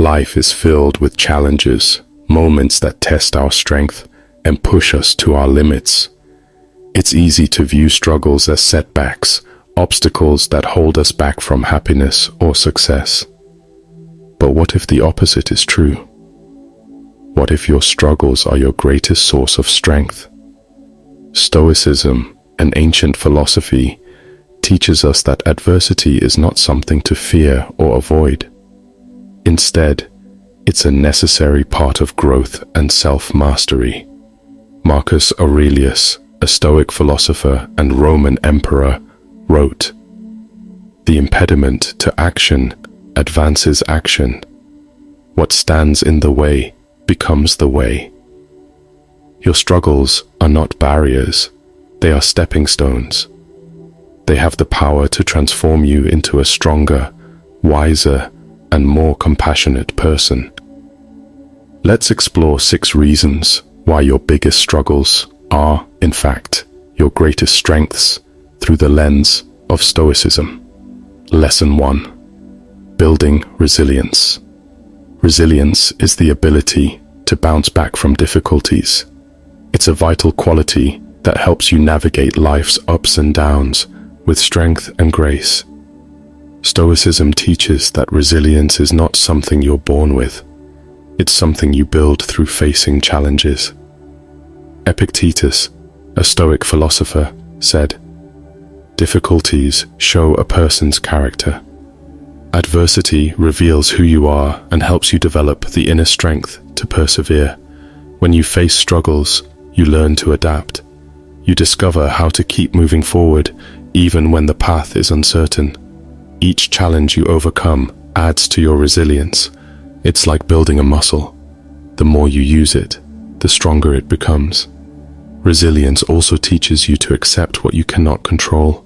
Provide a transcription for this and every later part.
Life is filled with challenges, moments that test our strength and push us to our limits. It's easy to view struggles as setbacks, obstacles that hold us back from happiness or success. But what if the opposite is true? What if your struggles are your greatest source of strength? Stoicism, an ancient philosophy, teaches us that adversity is not something to fear or avoid. Instead, it's a necessary part of growth and self-mastery. Marcus Aurelius, a Stoic philosopher and Roman emperor, wrote, "The impediment to action advances action. What stands in the way becomes the way." Your struggles are not barriers, they are stepping stones. They have the power to transform you into a stronger, wiser, and more compassionate person. Let's explore 6 reasons why your biggest struggles are, in fact, your greatest strengths through the lens of Stoicism. Lesson 1. Building resilience. Resilience is the ability to bounce back from difficulties. It's a vital quality that helps you navigate life's ups and downs with strength and grace. Stoicism teaches that resilience is not something you're born with. It's something you build through facing challenges. Epictetus, a Stoic philosopher, said, "Difficulties show a person's character. Adversity reveals who you are and helps you develop the inner strength to persevere. When you face struggles, you learn to adapt. You discover how to keep moving forward even when the path is uncertain. Each challenge you overcome adds to your resilience. It's like building a muscle. The more you use it, the stronger it becomes." Resilience also teaches you to accept what you cannot control.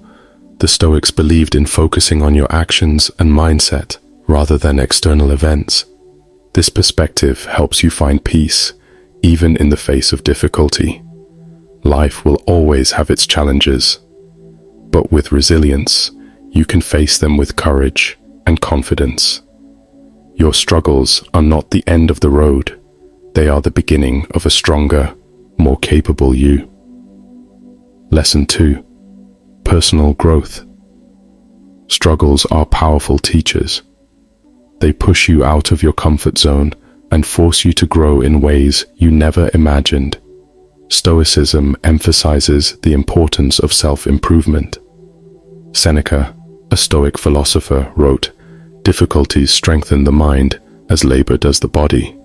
The Stoics believed in focusing on your actions and mindset rather than external events. This perspective helps you find peace, even in the face of difficulty. Life will always have its challenges, but with resilience, you can face them with courage and confidence. Your struggles are not the end of the road. They are the beginning of a stronger, more capable you. Lesson 2. Personal growth. Struggles are powerful teachers. They push you out of your comfort zone and force you to grow in ways you never imagined. Stoicism emphasizes the importance of self-improvement. Seneca, a Stoic philosopher, wrote, "Difficulties strengthen the mind as labor does the body."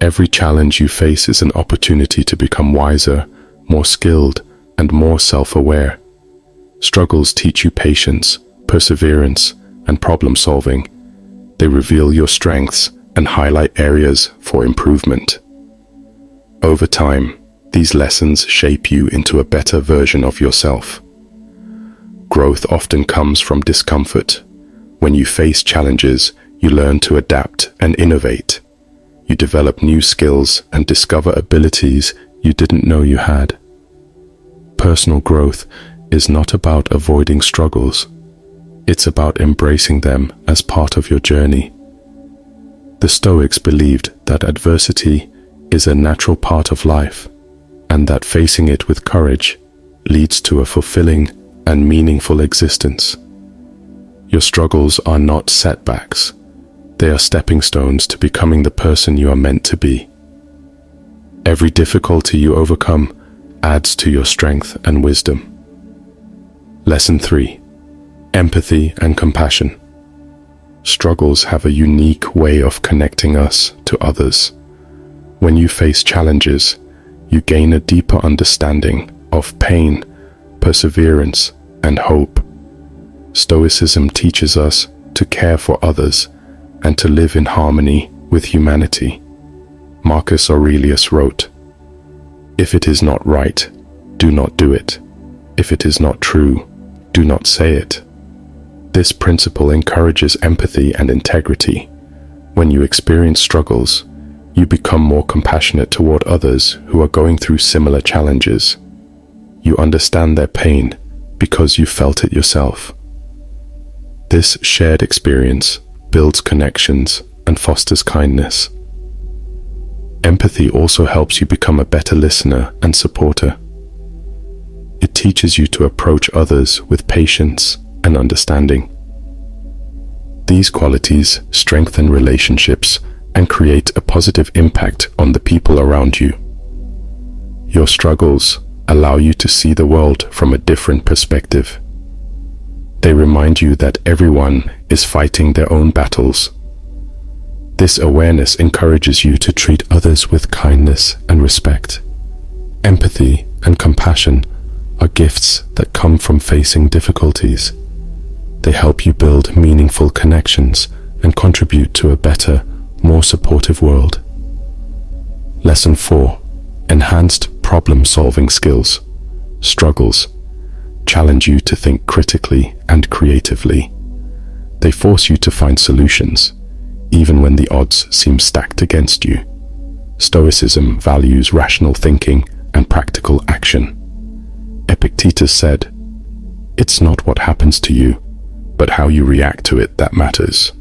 Every challenge you face is an opportunity to become wiser, more skilled, and more self-aware. Struggles teach you patience, perseverance, and problem-solving. They reveal your strengths and highlight areas for improvement. Over time, these lessons shape you into a better version of yourself. Growth often comes from discomfort. When you face challenges, you learn to adapt and innovate. You develop new skills and discover abilities you didn't know you had. Personal growth is not about avoiding struggles. It's about embracing them as part of your journey. The Stoics believed that adversity is a natural part of life, and that facing it with courage leads to a fulfilling and meaningful existence. Your struggles are not setbacks. They are stepping stones to becoming the person you are meant to be. Every difficulty you overcome adds to your strength and wisdom. Lesson 3. Empathy and compassion. Struggles have a unique way of connecting us to others. When you face challenges, you gain a deeper understanding of pain, perseverance, and hope. Stoicism teaches us to care for others and to live in harmony with humanity. Marcus Aurelius wrote, "If it is not right, do not do it. If it is not true, do not say it." This principle encourages empathy and integrity. When you experience struggles, you become more compassionate toward others who are going through similar challenges. You understand their pain because you felt it yourself. This shared experience builds connections and fosters kindness. Empathy also helps you become a better listener and supporter. It teaches you to approach others with patience and understanding. These qualities strengthen relationships and create a positive impact on the people around you. Your struggles allow you to see the world from a different perspective. They remind you that everyone is fighting their own battles. This awareness encourages you to treat others with kindness and respect. Empathy and compassion are gifts that come from facing difficulties. They help you build meaningful connections and contribute to a better, more supportive world. Lesson 4. Enhanced problem-solving skills. Struggles challenge you to think critically and creatively. They force you to find solutions, even when the odds seem stacked against you. Stoicism values rational thinking and practical action. Epictetus said, "It's not what happens to you, but how you react to it that matters."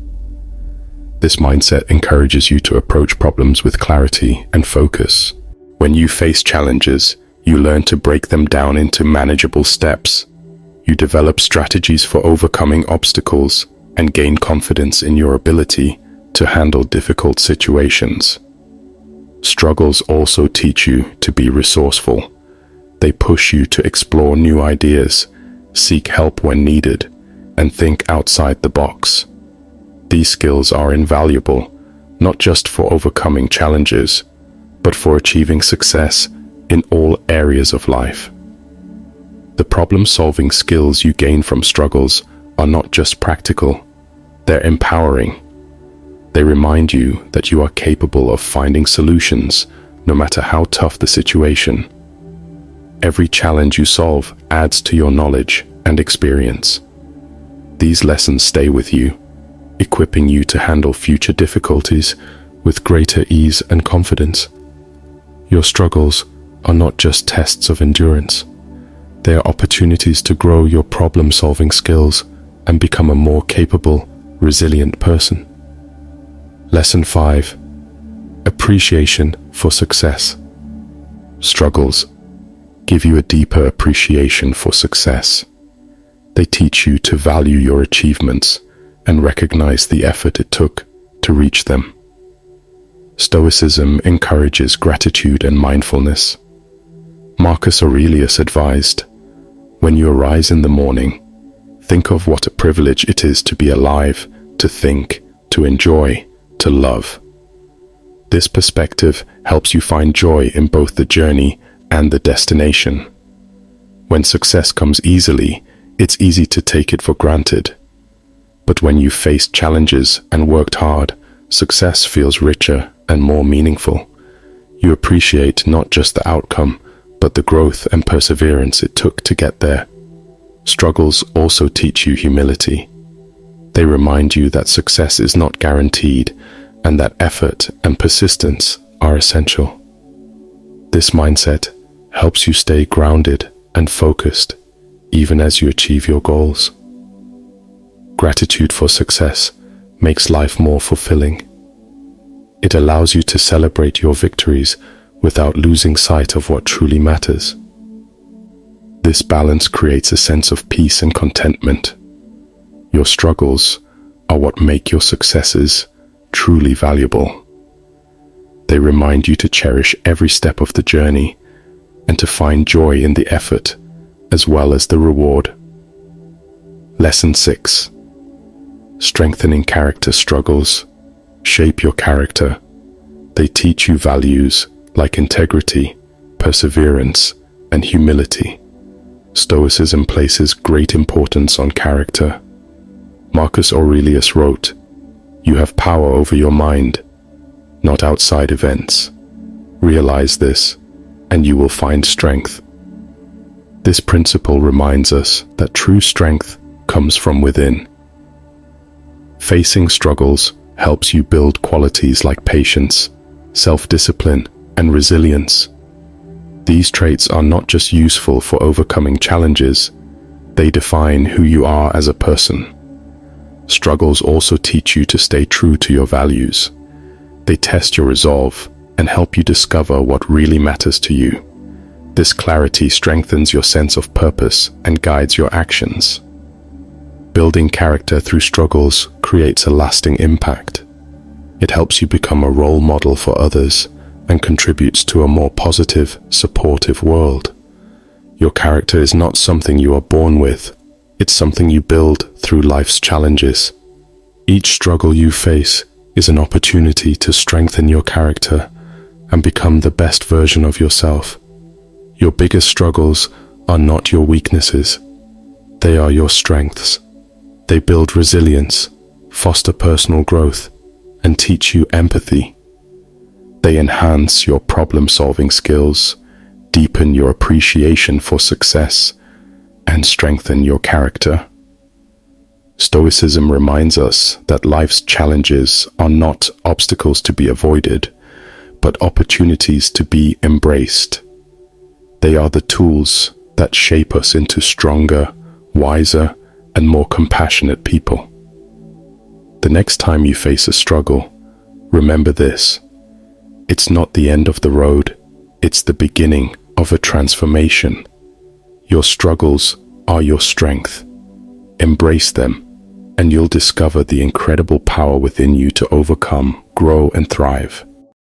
This mindset encourages you to approach problems with clarity and focus. When you face challenges, you learn to break them down into manageable steps. You develop strategies for overcoming obstacles and gain confidence in your ability to handle difficult situations. Struggles also teach you to be resourceful. They push you to explore new ideas, seek help when needed, and think outside the box. These skills are invaluable, not just for overcoming challenges, but for achieving success in all areas of life. The problem-solving skills you gain from struggles are not just practical, they're empowering. They remind you that you are capable of finding solutions, no matter how tough the situation. Every challenge you solve adds to your knowledge and experience. These lessons stay with you, equipping you to handle future difficulties with greater ease and confidence. Your struggles are not just tests of endurance. They are opportunities to grow your problem-solving skills and become a more capable, resilient person. Lesson 5. Appreciation for success. Struggles give you a deeper appreciation for success. They teach you to value your achievements and recognize the effort it took to reach them. Stoicism encourages gratitude and mindfulness. Marcus Aurelius advised, "When you arise in the morning, think of what a privilege it is to be alive, to think, to enjoy, to love." This perspective helps you find joy in both the journey and the destination. When success comes easily, it's easy to take it for granted. But when you faced challenges and worked hard, success feels richer and more meaningful. You appreciate not just the outcome, but the growth and perseverance it took to get there. Struggles also teach you humility. They remind you that success is not guaranteed and that effort and persistence are essential. This mindset helps you stay grounded and focused even as you achieve your goals. Gratitude for success makes life more fulfilling. It allows you to celebrate your victories without losing sight of what truly matters. This balance creates a sense of peace and contentment. Your struggles are what make your successes truly valuable. They remind you to cherish every step of the journey and to find joy in the effort as well as the reward. Lesson 6. Strengthening character. Struggles shape your character. They teach you values like integrity, perseverance, and humility. Stoicism places great importance on character. Marcus Aurelius wrote, "You have power over your mind, not outside events. Realize this, and you will find strength." This principle reminds us that true strength comes from within. Facing struggles helps you build qualities like patience, self-discipline, and resilience. These traits are not just useful for overcoming challenges, they define who you are as a person. Struggles also teach you to stay true to your values. They test your resolve and help you discover what really matters to you. This clarity strengthens your sense of purpose and guides your actions. Building character through struggles creates a lasting impact. It helps you become a role model for others and contributes to a more positive, supportive world. Your character is not something you are born with. It's something you build through life's challenges. Each struggle you face is an opportunity to strengthen your character and become the best version of yourself. Your biggest struggles are not your weaknesses. They are your strengths. They build resilience, foster personal growth, and teach you empathy. They enhance your problem-solving skills, deepen your appreciation for success, and strengthen your character. Stoicism reminds us that life's challenges are not obstacles to be avoided, but opportunities to be embraced. They are the tools that shape us into stronger, wiser, and more compassionate people. The next time you face a struggle, remember this: it's not the end of the road, it's the beginning of a transformation. Your struggles are your strength. Embrace them, and you'll discover the incredible power within you to overcome, grow, and thrive.